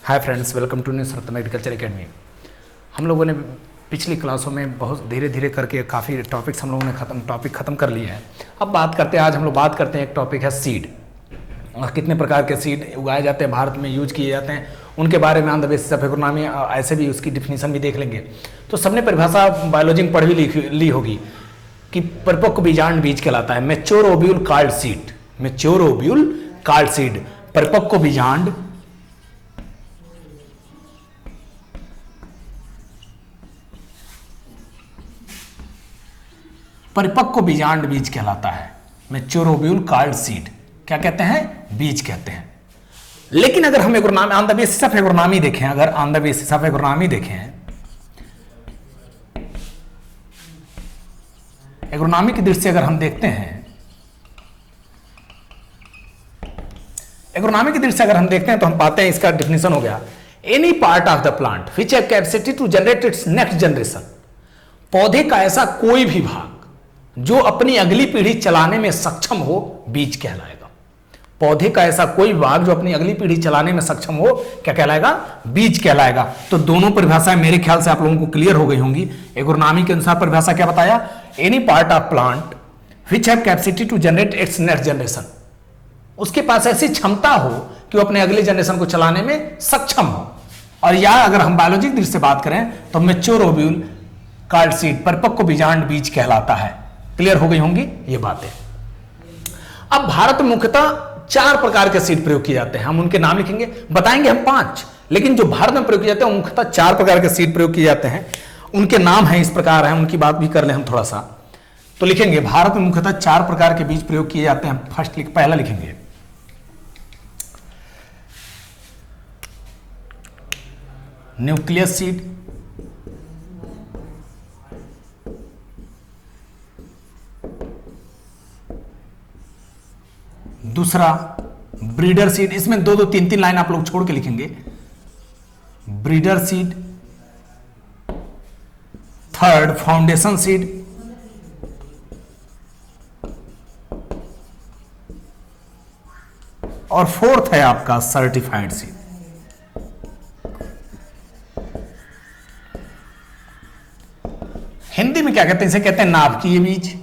Hi friends, welcome to new सरतम agriculture academy. हम लोगों ने पिछली क्लासों में बहुत धीरे धीरे करके काफ़ी टॉपिक्स हम लोगों ने ख़त्म कर लिए हैं। अब बात करते हैं, आज हम लोग बात करते हैं, एक टॉपिक है सीड। और कितने प्रकार के सीड उगाए जाते हैं, भारत में यूज किए जाते हैं, उनके बारे में on the basis of economy ऐसे भी उसकी डिफिनीशन भी देख लेंगे। तो सबने परिभाषा बायोलॉजी में पढ़ भी ली होगी कि परिपक्व बीजांड बीज कहलाता है, mature ovule card seed. Mature ovule card seed, परिपक्व बीजांड परिपक्व बीजांड बीज कहलाता है। मैच्योर ओव्यूल कार्ड सीड क्या कहते हैं? बीज कहते हैं। लेकिन अगर हम agronomy on the basis of agronomy देखें, अगर on the basis of agronomy देखें, एग्रोनॉमी की दृष्टि से अगर हम देखते हैं, एग्रोनॉमी की दृष्टि से अगर हम देखते हैं तो हम पाते हैं इसका डिफिनेशन हो गया, any part of the plant which have capacity to generate its next generation. पौधे का ऐसा कोई भी भाग जो अपनी अगली पीढ़ी चलाने में सक्षम हो, बीज कहलाएगा। पौधे का ऐसा कोई भाग जो अपनी अगली पीढ़ी चलाने में सक्षम हो, क्या कहलाएगा? बीज कहलाएगा। तो दोनों परिभाषाएं मेरे ख्याल से आप लोगों को क्लियर हो गई होंगी। एग्रोनॉमी के अनुसार परिभाषा क्या बताया? Any part of plant which have capacity to generate its next generation. उसके पास ऐसी क्षमता हो कि वो अपने अगले जनरेशन को चलाने में सक्षम हो। और या अगर हम बायोलॉजी की दृष्टि से बात करें तो मैच्योर ओव्यूल कार्ड सीड, परिपक्व बीजांड बीज कहलाता है। क्लियर हो गई होंगी ये बातें। अब भारत में मुख्यतः 4 प्रकार के सीड प्रयोग किए जाते हैं। हम उनके नाम लिखेंगे, बताएंगे हम 5, लेकिन जो भारत में प्रयोग किए जाते हैं मुख्यतः 4 प्रकार के सीड प्रयोग किए जाते हैं। उनके नाम हैं इस प्रकार हैं, उनकी बात भी कर ले हम थोड़ा सा। तो लिखेंगे भारत में मुख्यतः 4 प्रकार के बीज प्रयोग किए जाते हैं। पहला लिखेंगे न्यूक्लियस सीड, दूसरा ब्रीडर सीड। इसमें 2-2, 3-3 लाइन आप लोग छोड़ के लिखेंगे, breeder seed. Third foundation seed, और फोर्थ है आपका सर्टिफाइड सीड। हिंदी में क्या कहते हैं? इसे कहते हैं नाभिकीय बीज।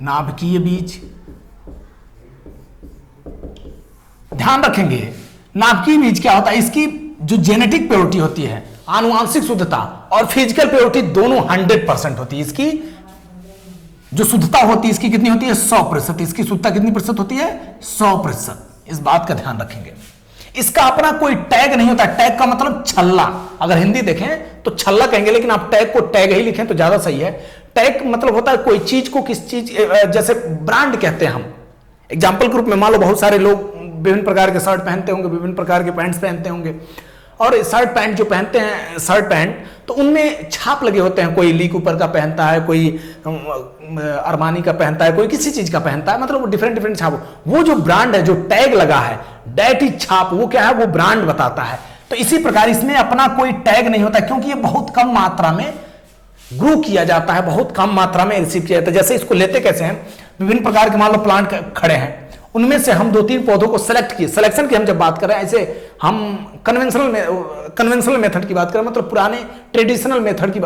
नाभिकीय बीज, ध्यान रखेंगे नाभिकीय बीज क्या होता है? इसकी जो जेनेटिक प्योरिटी होती है, आनुवांशिक शुद्धता और फिजिकल प्योरिटी दोनों 100% होती है। इसकी जो शुद्धता होती है इसकी कितनी होती है? 100%। इसकी शुद्धता कितनी प्रतिशत होती है? 100%। इस बात का ध्यान रखेंगे। इसका अपना कोई टैग नहीं होता। टैग का मतलब छल्ला, अगर हिंदी देखें तो छल्ला कहेंगे, लेकिन आप टैग को टैग ही लिखें तो ज्यादा सही है। टैग मतलब होता है कोई चीज को किस चीज, जैसे ब्रांड कहते हैं हम। एग्जाम्पल के रूप में मान लो बहुत सारे लोग विभिन्न प्रकार के शर्ट पहनते होंगे, विभिन्न प्रकार के पैंट्स पहनते होंगे, और शर्ट पैंट जो पहनते हैं, शर्ट पैंट, तो उनमें छाप लगे होते हैं। कोई ली कूपर का पहनता है, कोई अरमानी का पहनता है, कोई किसी चीज का पहनता है, मतलब वो डिफरेंट छाप। वो जो ब्रांड है, जो टैग लगा है, दैट इज छाप, वो क्या है? वो ब्रांड बताता है। तो इसी प्रकार इसमें अपना कोई टैग नहीं होता, क्योंकि ये बहुत कम मात्रा में ग्रो किया जाता है, बहुत कम मात्रा में रिसीव किया जाता है। जैसे इसको लेते कैसे हैं? विभिन्न प्रकार के मान लो प्लांट खड़े हैं, उनमें से हम 2-3 पौधों को सेलेक्ट किए। सिलेक्शन की हम जब बात कर रहे हैं, ऐसे हम कन्वेंशनल मेथड की बात कर रहे हैं, मतलब पुराने ट्रेडिशनल मेथड की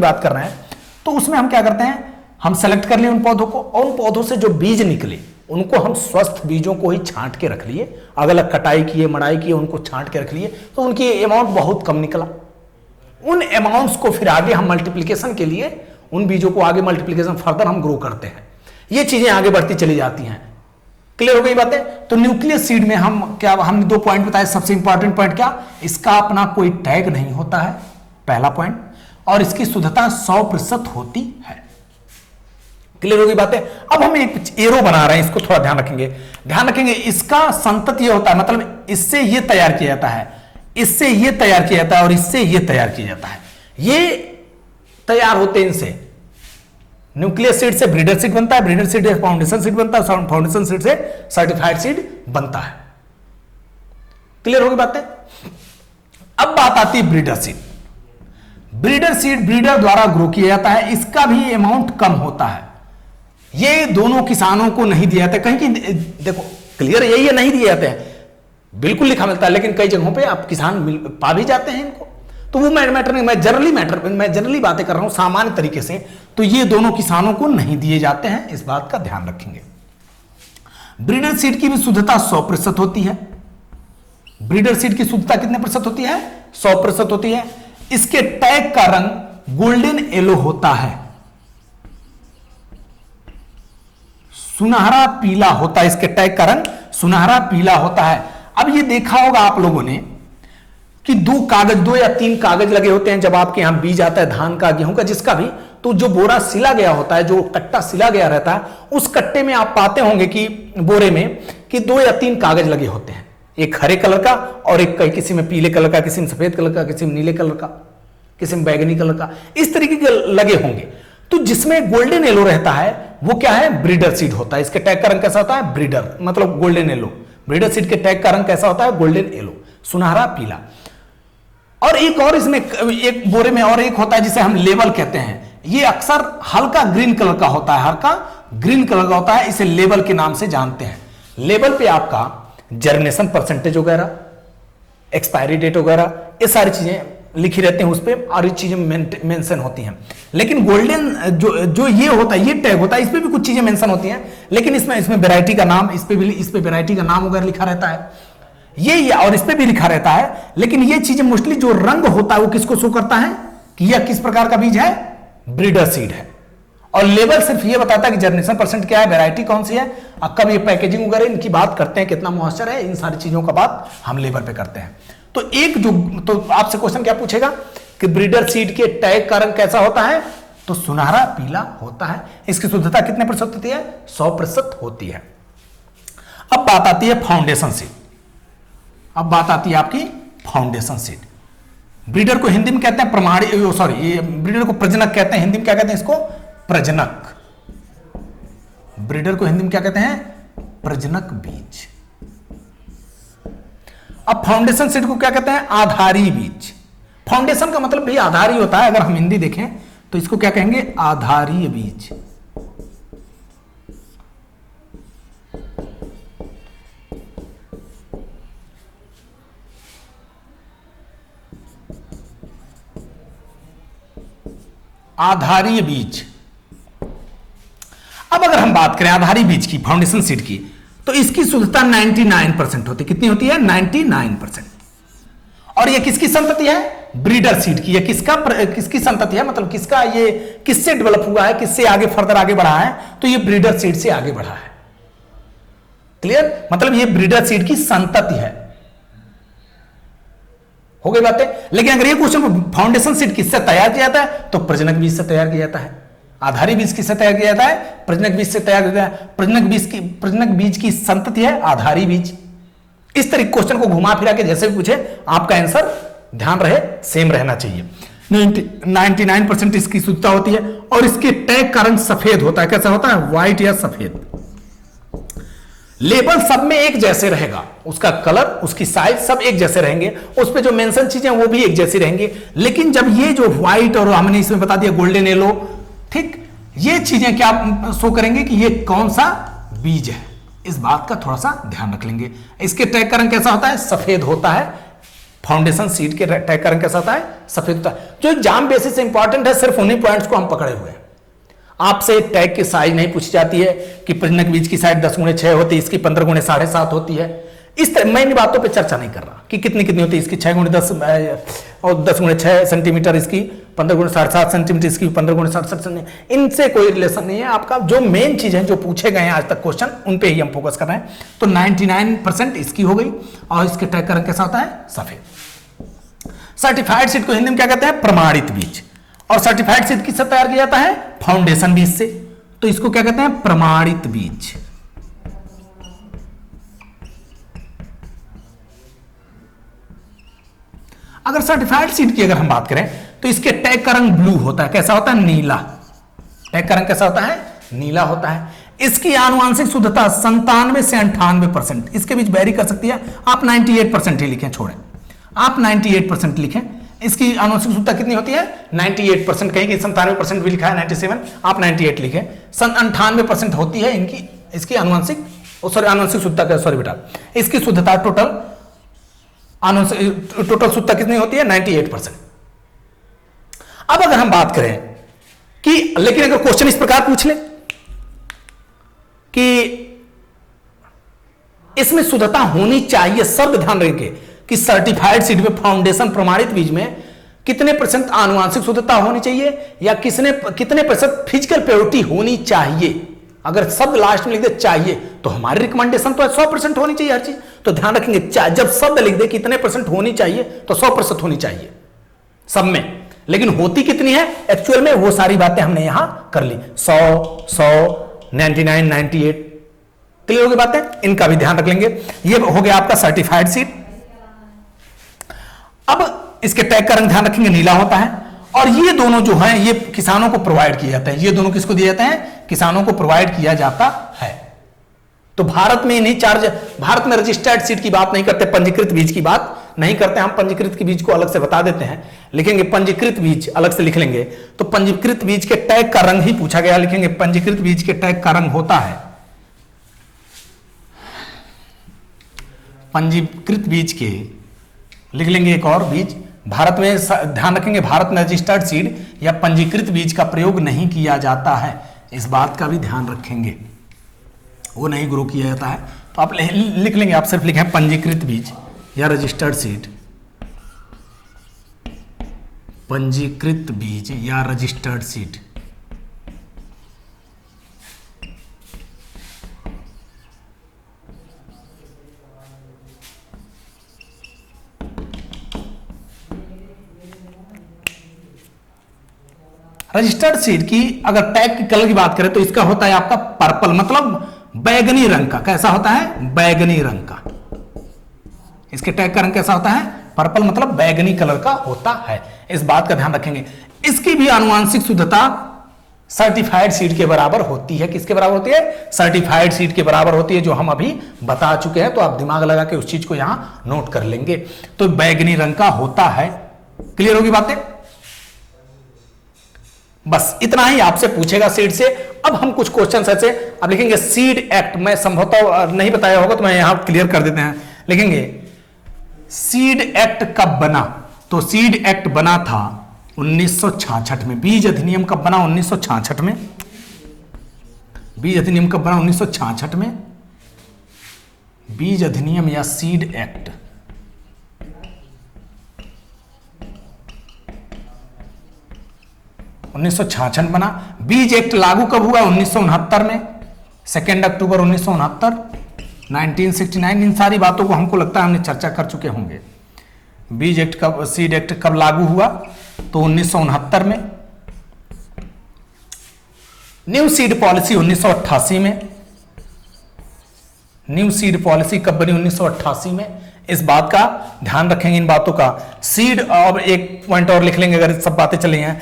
बात कर रहे हैं। तो उसमें हम क्या करते हैं? हम सेलेक्ट कर लिए उन पौधों को, और उन पौधों से जो बीज निकले उनको हम स्वस्थ बीजों को ही छांट के रख लिए, अलग अलग कटाई किए, मड़ाई किए, उनको छांट के रख लिए। तो उनकी अमाउंट बहुत कम निकला। उन अमाउंट्स को फिर आगे हम मल्टीप्लिकेशन के लिए, उन बीजों को आगे मल्टीप्लिकेशन फर्दर हम ग्रो करते हैं। ये चीजें आगे बढ़ती चली जाती हैं। क्लियर हो गई बातें? तो न्यूक्लियस सीड में हमने 2 पॉइंट बताए। सबसे इंपॉर्टेंट पॉइंट क्या? इसका अपना कोई टैग नहीं होता है, पहला पॉइंट, और इसकी शुद्धता 100% होती है। क्लियर हो गई बातें? अब हम एक एरो बना रहे हैं, इसको थोड़ा ध्यान रखेंगे। इसका संतत ये होता है, मतलब इससे ये तैयार किया जाता है, इससे ये तैयार किया जाता है, और इससे ये तैयार किया जाता है। ये तैयार होते हैं इनसे। न्यूक्लियस सीड से ब्रीडर सीड बनता है, ब्रीडर सीड से फाउंडेशन सीड बनता है, फाउंडेशन सीड से सर्टिफाइड सीड बनता है। क्लियर होगी बातें? अब बात आती है breeder seed. Breeder seed breeder द्वारा ग्रो किया जाता है, इसका भी अमाउंट कम होता है। ये दोनों किसानों को नहीं दिया जाता। कहीं की देखो क्लियर यही है, नहीं दिए जाते हैं, बिल्कुल लिखा मिलता है, लेकिन कई जगहों पे आप किसान पा भी जाते हैं इनको। तो वो मैटर नहीं, मैं जनरली बातें कर रहा हूं सामान्य तरीके से। तो ये दोनों किसानों को नहीं दिए जाते हैं, इस बात का ध्यान रखेंगे। ब्रीडर सीड की भी शुद्धता 100% होती है। ब्रीडर सीड की शुद्धता कितने प्रतिशत होती है? 100% होती है। इसके टैग का रंग गोल्डन येलो होता है, सुनहरा पीला होता है। इसके टैग का रंग सुनहरा पीला होता है। अब ये देखा होगा आप लोगों ने कि दो या तीन कागज लगे होते हैं जब आपके यहां बीज आता है धान का, गेहूं का, जिसका भी, तो जो बोरा सिला गया होता है, जो कट्टा सिला गया रहता है, उस कट्टे में आप पाते होंगे कि बोरे में कि 2 या 3 कागज लगे होते हैं, एक हरे कलर का और एक किसी में पीले कलर का, किसी में सफेद कलर का, किसी में नीले कलर का, किसी में बैगनी कलर का, इस तरीके के लगे होंगे। तो जिसमें गोल्डन येलो रहता है वो क्या है? ब्रीडर सीड होता है। इसके टैग का रंग कैसा होता है? ब्रीडर मतलब गोल्डन येलो। ब्रीडर सीड के टैग का रंग कैसा होता है? गोल्डन येलो, सुनहरा पीला। और एक और इसमें एक बोरे में और एक होता है जिसे हम लेबल कहते हैं। ये अक्सर हल्का ग्रीन कलर का होता है, हल्का ग्रीन कलर का होता है, इसे लेबल के नाम से जानते हैं। लेबल पे आपका जर्मिनेशन परसेंटेज वगैरह, एक्सपायरी डेट वगैरह, ये सारी चीजें लिखी रहती हैं उस पर, और ये चीजें मेंशन होती हैं। लेकिन गोल्डन जो ये होता है, ये टैग होता है, इस पे भी कुछ चीजें मेंशन होती हैं, लेकिन इसमें वैरायटी का नाम, इस पे वैरायटी का नाम वगैरह लिखा रहता है, ये और इस पे भी लिखा रहता है। लेकिन ये चीजें मोस्टली जो रंग होता है वो किसको शो करता है कि यह किस प्रकार का बीज है? ब्रीडर सीड है। और लेबल सिर्फ ये बताता है कि जर्मिनेशन परसेंट क्या है, वैरायटी कौन सी है, और कब ये पैकेजिंग वगैरह इनकी बात करते हैं, कितना मॉइस्चर है, इन सारी चीजों का बात हम लेबल पे करते हैं। तो आपसे क्वेश्चन क्या पूछेगा कि ब्रीडर सीड के टैग का रंग कैसा होता है? तो सुनहरा पीला होता है। इसकी शुद्धता कितने प्रतिशत होती है? 100% होती है। अब बात आती है फाउंडेशन सीड। अब बात आती है आपकी फाउंडेशन सीड। ब्रीडर को हिंदी में कहते हैं ब्रीडर को प्रजनक कहते हैं। हिंदी में क्या कहते हैं इसको? प्रजनक। ब्रीडर को हिंदी में क्या कहते हैं? प्रजनक बीज। अब फाउंडेशन सीड को क्या कहते हैं? आधारी बीज। फाउंडेशन का मतलब भी आधार ही होता है, अगर हम हिंदी देखें तो इसको क्या कहेंगे? आधारीय बीज। आधारीय बीज। अब अगर हम बात करें आधारी बीज की, फाउंडेशन सीड की, तो इसकी शुद्धता 99% होती है। कितनी होती है? 99%। और ये किसकी संतति है? ब्रीडर सीड की। ये किसकी संतति है, मतलब किसका, ये किससे डेवलप हुआ है, किससे आगे फर्दर आगे बढ़ा है? तो ये ब्रीडर सीड से आगे बढ़ा है। क्लियर? मतलब ये ब्रीडर सीड की संतति है। हो गई बातें। लेकिन अगर ये क्वेश्चन फाउंडेशन सीड किससे तैयार किया जाता है तो प्रजनक बीज से तैयार किया जाता है। आधारी बीज किससे तैयार किया जाता है? प्रजनक बीज से तैयार किया जाता है। प्रजनक बीज की संतति है आधारी बीज। इस तरह क्वेश्चन को घुमा फिरा के जैसे भी पूछे, आपका आंसर ध्यान रहे सेम रहना चाहिए। 99% इसकी शुद्धता होती है। और इसके टैग का रंग सफेद होता है। कैसा होता है? व्हाइट या सफेद। लेबल सब में एक जैसे रहेगा, उसका कलर, उसकी साइज सब एक जैसे रहेंगे, उस पे जो मेंशन चीजें वो भी एक जैसी रहेंगी। लेकिन जब ये जो व्हाइट और हमने इसमें बता दिया गोल्डन येलो, ठीक, ये चीजें क्या शो करेंगे कि ये कौन सा बीज है, इस बात का थोड़ा सा ध्यान रख लेंगे। इसके टैग का रंग कैसा होता है? सफेद होता है। फाउंडेशन सीड के टैग का रंग कैसा होता है? सफेद होता है। जो एग्जाम बेसिस से इंपॉर्टेंट है, सिर्फ उन्हीं पॉइंट्स को हम पकड़े हुए हैं। आपसे टैग की साइज नहीं पूछी जाती है कि प्रजनक बीज की साइज 10x6 होती है, इसकी 15x7.5 होती है। इस तरह मैं इन बातों पे चर्चा नहीं कर रहा कि कितनी कितनी होती है, इसकी 6x10 और 10x6 सेंटीमीटर, इसकी 15x7.5 सेंटीमीटर, इसकी 15x7.5 सेंटीमीटर, इनसे कोई रिलेशन नहीं है। आपका जो मेन चीज है जो पूछे गए हैं आज तक क्वेश्चन, उन पे ही हम फोकस कर रहे हैं। तो 99% इसकी हो गई। और इसके टैग का रंग कैसा होता है? सफेद। सर्टिफाइड सीड को हिंदी में क्या कहते हैं? प्रमाणित बीज। और सर्टिफाइड सीड किससे तैयार किया जाता है? फाउंडेशन बीज से। तो इसको क्या कहते हैं? प्रमाणित बीज। अगर सर्टिफाइड सीड की अगर हम बात करें तो इसके टैग का रंग ब्लू होता है। कैसा होता है? नीला। टैग का रंग कैसा होता है? नीला होता है। इसकी आनुवांशिक शुद्धता 97 से 98%। इसके बीच वेरी कर सकती है। आप 98% ही लिखें, छोड़ें, आप 98% लिखें। इसकी आनुवंशिक शुद्धता कितनी होती है 98%, कहीं कि 97% भी लिखा है 97, आप 98 लिखे। 98% होती है इनकी इसकी आनुवंशिक आनुवंशिक शुद्धता, सॉरी बेटा, इसकी शुद्धता टोटल शुद्धता कितनी होती है 98%। अब अगर हम बात करें कि लेकिन अगर क्वेश्चन इस प्रकार पूछ ले कि इसमें शुद्धता होनी चाहिए, शब्द ध्यान रखेंगे कि सर्टिफाइड सीड में फाउंडेशन प्रमाणित बीज में कितने % आनुवंशिक शुद्धता होनी चाहिए या कितने % फिजिकल प्योरिटी होनी चाहिए। अगर शब्द लास्ट में लिख दे चाहिए तो हमारी रिकमेंडेशन तो 100% होनी चाहिए हर चीज। तो ध्यान रखेंगे जब शब्द लिख दे कितने % होनी चाहिए तो 100% होनी चाहिए सब में, लेकिन होती कितनी है एक्चुअल में वो सारी बातें हमने यहां कर ली। 100, 99, 98 क्लियर होगी बातें, इनका भी ध्यान रख लेंगे। ये हो गया आपका सर्टिफाइड सीड। अब इसके टैग का रंग ध्यान रखेंगे नीला होता है, और ये दोनों जो हैं ये किसानों को प्रोवाइड किए जाते हैं। ये दोनों किसको दिए जाते हैं, किसानों को प्रोवाइड किया जाता है। तो भारत में नहीं चार्ज, भारत में रजिस्टर्ड सीड की बात नहीं करते, पंजीकृत बीज की बात नहीं करते। हम पंजीकृत के बीज को अलग से बता देते हैं, लिखेंगे पंजीकृत बीज अलग से लिख लेंगे। तो पंजीकृत बीज के टैग का रंग ही पूछा गया, लिखेंगे पंजीकृत बीज के टैग का रंग होता है, पंजीकृत बीज के लिख लेंगे एक और बीज। भारत में ध्यान रखेंगे भारत में रजिस्टर्ड सीड या पंजीकृत बीज का प्रयोग नहीं किया जाता है, इस बात का भी ध्यान रखेंगे, वो नहीं ग्रो किया जाता है। तो आप लिख लेंगे, आप सिर्फ लिखें पंजीकृत बीज या रजिस्टर्ड सीड, पंजीकृत बीज या रजिस्टर्ड सीड। रजिस्टर्ड सीड की अगर टैग की कलर की बात करें तो इसका होता है आपका पर्पल, मतलब बैगनी रंग का। कैसा होता है, बैगनी रंग का। इसके टैग का रंग कैसा होता है, पर्पल, मतलब बैगनी कलर का होता है, इस बात का ध्यान रखेंगे। इसकी भी आनुवंशिक शुद्धता सर्टिफाइड सीड के बराबर होती है। किसके बराबर होती है, सर्टिफाइड सीड के बराबर होती है, जो हम अभी बता चुके हैं। तो आप दिमाग लगा के उस चीज को यहां नोट कर लेंगे। तो बैगनी रंग का होता है। क्लियर होगी बातें, बस इतना ही आपसे पूछेगा सीड से। अब हम कुछ क्वेश्चन ऐसे अब लिखेंगे सीड एक्ट, मैं संभवतः नहीं बताया होगा तो मैं यहां क्लियर कर देते हैं। लिखेंगे सीड एक्ट कब बना, तो सीड एक्ट बना था 1966 में। बीज अधिनियम कब बना, 1966 में। बीज अधिनियम कब बना, 1966 में। बीज अधिनियम या सीड एक्ट 1966 बना। बीज एक्ट लागू कब हुआ, 1969 में, 2 अक्टूबर 1969, 1969। इन सारी बातों को हमको लगता है हमने चर्चा कर चुके होंगे। बीज एक्ट कब, सीड एक्ट कब लागू हुआ, तो 1969 में। न्यू सीड पॉलिसी 1988 में। न्यू सीड पॉलिसी कब बनी, 1988 में। इस बात का ध्यान रखेंगे, इन बातों का। सीड, अब एक पॉइंट और लिख लेंगे अगर सब बातें चली हैं।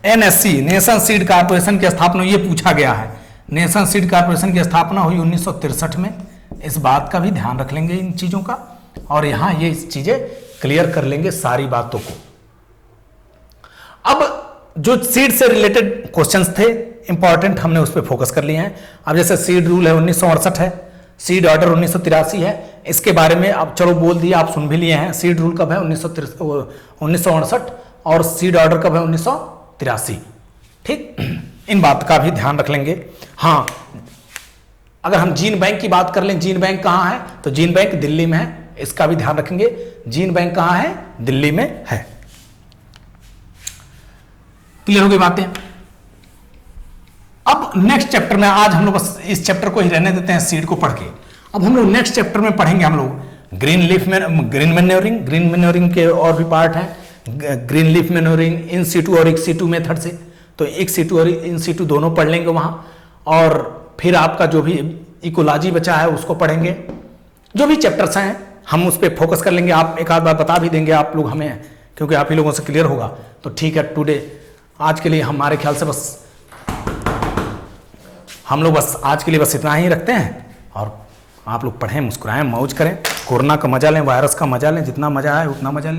NSC नेशन सीड कारपोरेशन की स्थापना, ये पूछा गया है। नेशन सीड कारपोरेशन की स्थापना हुई 1963 में। इस बात का भी ध्यान रख लेंगे इन चीजों का, और यहां ये चीजें क्लियर कर लेंगे सारी बातों को। अब जो सीड से रिलेटेड क्वेश्चंस थे इंपॉर्टेंट, हमने उस पर फोकस कर लिए हैं। अब जैसे सीड रूल है 1968 है, सीड ऑर्डर 1983 है, इसके बारे में अब चलो बोल दिया, आप सुन भी लिए हैं। सीड रूल कब है, 1968, और सीड ऑर्डर कब है, 1983। ठीक, इन बात का भी ध्यान रख लेंगे। हाँ, अगर हम जीन बैंक की बात कर लें, जीन बैंक कहाँ है, तो जीन बैंक दिल्ली में है, इसका भी ध्यान रखेंगे। जीन बैंक कहाँ है, दिल्ली में है। क्लियर हो गई बातें। अब नेक्स्ट चैप्टर में, आज हम लोग बस इस चैप्टर को ही रहने देते हैं सीड को पढ़ के। अब हम लोग नेक्स्ट चैप्टर में पढ़ेंगे हम लोग ग्रीन लीफ में, ग्रीन मैन्योरिंग। ग्रीन मैन्योरिंग के और भी पार्ट हैं, green leaf manuring in situ और एक्स-सीटू मेथड से। तो एक्स-सीटू और इन-सीटू दोनों पढ़ लेंगे वहां, और फिर आपका जो भी इकोलॉजी बचा है उसको पढ़ेंगे। जो भी चैप्टर्स हैं हम उस पर फोकस कर लेंगे। आप एक आध बार बता भी देंगे आप लोग हमें, क्योंकि आप ही लोगों से क्लियर होगा। तो ठीक है, टुडे आज के लिए हमारे ख्याल से बस हम लोग बस आज के लिए बस इतना ही रखते हैं। और आप लोग पढ़ें, मुस्कुराएं, मौज करें, कोरोना का मजा लें, वायरस का मजा लें, जितना मजा है उतना मजा लें।